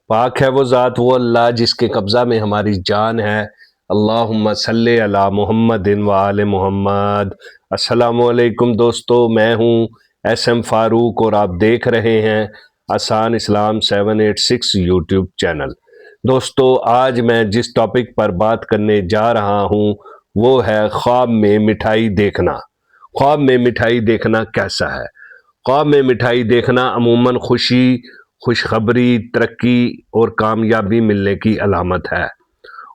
پاک ہے وہ ذات وہ اللہ جس کے قبضہ میں ہماری جان ہے۔ اللہم صلی علی محمد و آل محمد۔ السلام علیکم دوستو، میں ہوں ایس ایم فاروق اور آپ دیکھ رہے ہیں آسان اسلام 786 یوٹیوب چینل۔ دوستو، آج میں جس ٹاپک پر بات کرنے جا رہا ہوں وہ ہے خواب میں مٹھائی دیکھنا۔ خواب میں مٹھائی دیکھنا کیسا ہے؟ خواب میں مٹھائی دیکھنا عموماً خوشی، خوشخبری، ترقی اور کامیابی ملنے کی علامت ہے۔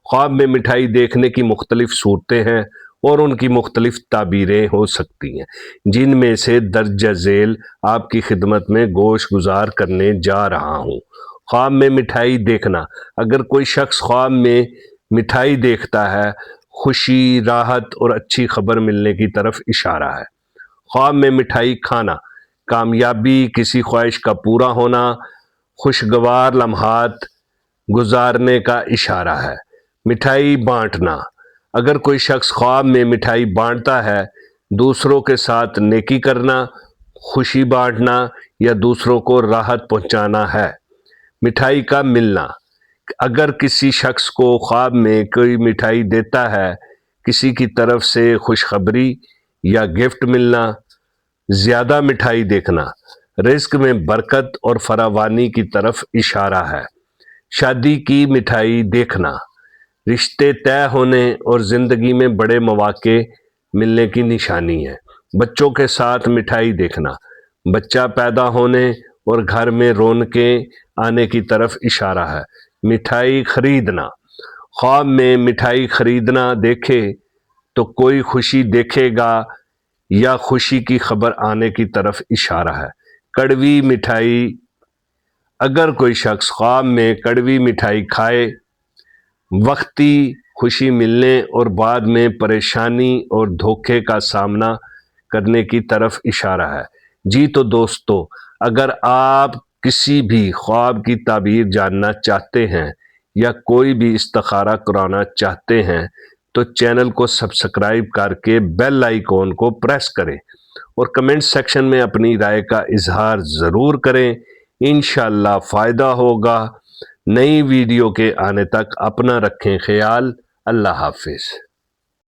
خواب میں مٹھائی دیکھنے کی مختلف صورتیں ہیں اور ان کی مختلف تعبیریں ہو سکتی ہیں، جن میں سے درجہ ذیل آپ کی خدمت میں گوش گزار کرنے جا رہا ہوں۔ خواب میں مٹھائی دیکھنا۔ اگر کوئی شخص خواب میں مٹھائی دیکھتا ہے، خوشی، راحت اور اچھی خبر ملنے کی طرف اشارہ ہے۔ خواب میں مٹھائی کھانا، کامیابی، کسی خواہش کا پورا ہونا، خوشگوار لمحات گزارنے کا اشارہ ہے۔ مٹھائی بانٹنا۔ اگر کوئی شخص خواب میں مٹھائی بانٹتا ہے، دوسروں کے ساتھ نیکی کرنا، خوشی بانٹنا یا دوسروں کو راحت پہنچانا ہے۔ مٹھائی کا ملنا۔ اگر کسی شخص کو خواب میں کوئی مٹھائی دیتا ہے، کسی کی طرف سے خوشخبری یا گفٹ ملنا۔ زیادہ مٹھائی دیکھنا، رزق میں برکت اور فراوانی کی طرف اشارہ ہے۔ شادی کی مٹھائی دیکھنا، رشتے طے ہونے اور زندگی میں بڑے مواقع ملنے کی نشانی ہے۔ بچوں کے ساتھ مٹھائی دیکھنا، بچہ پیدا ہونے اور گھر میں رونقیں آنے کی طرف اشارہ ہے۔ مٹھائی خریدنا۔ خواب میں مٹھائی خریدنا دیکھے تو کوئی خوشی دیکھے گا یا خوشی کی خبر آنے کی طرف اشارہ ہے۔ کڑوی مٹھائی۔ اگر کوئی شخص خواب میں کڑوی مٹھائی کھائے، وقتی خوشی ملنے اور بعد میں پریشانی اور دھوکے کا سامنا کرنے کی طرف اشارہ ہے۔ جی تو دوستو، اگر آپ کسی بھی خواب کی تعبیر جاننا چاہتے ہیں یا کوئی بھی استخارہ کرانا چاہتے ہیں تو چینل کو سبسکرائب کر کے بیل آئیکن کو پریس کریں اور کمنٹ سیکشن میں اپنی رائے کا اظہار ضرور کریں۔ انشاءاللہ فائدہ ہوگا۔ نئی ویڈیو کے آنے تک اپنا رکھیں خیال۔ اللہ حافظ۔